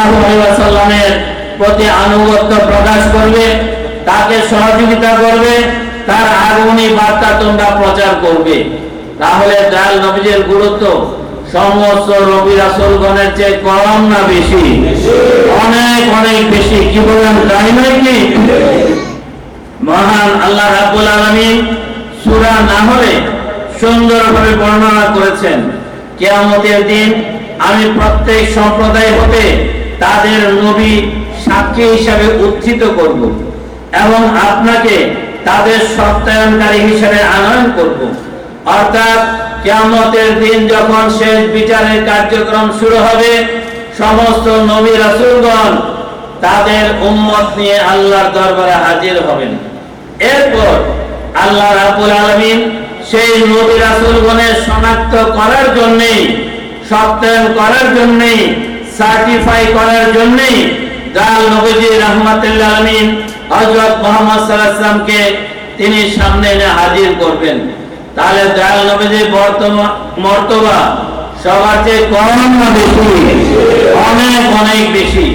সাল্লাল্লাহু আলাইহি ওয়াসাল্লামের প্রতি আনুগত্য প্রকাশ করবে, তাকে সহযোগিতা করবে, তার আগমনী বার্তা তোমরা প্রচার করবে। তাহলে দয়াল নবীজির গুরুত্ব সমস্ত নবী রাসূলগণের চেয়ে কম না বেশি? অনেক অনেক বেশি। কি বলেন, তাই নয় কি? মহান আল্লাহ রাব্বুল আলামিন সূরা নাহলে সুন্দরভাবে বর্ণনা করেছেন, কিয়ামতের দিন আমি প্রত্যেক সম্প্রদায় হতে তাদের নবী সাক্ষী হিসাবে উত্থিত করব এবং আপনাকে তাদের সত্যায়নকারী হিসেবে আনয়ন করব। অর্থাৎ কিয়ামতের দিন যখন শেষ বিচারের কার্যক্রম শুরু হবে, সমস্ত নবী রাসূলগণ তাদের উম্মত নিয়ে আল্লাহর দরবারে হাজির হবেন। এরপর আল্লাহ রাব্বুল আলামিন সেই নবী রাসূলগণের শনাক্ত করার জন্য, সত্যায়ন করার জন্য, সার্টিফাই করার জন্য দয়াল নবীজি রাহমাতুল আলামিন হযরত মুহাম্মদ সাল্লাল্লাহু আলাইহি ওয়াসাল্লামকে তিনি সামনে এনে হাজির করবেন। তাহলে দয়াল নবীজির মর্তবা সবার চেয়ে কম না বেশি? অনেক অনেক বেশি।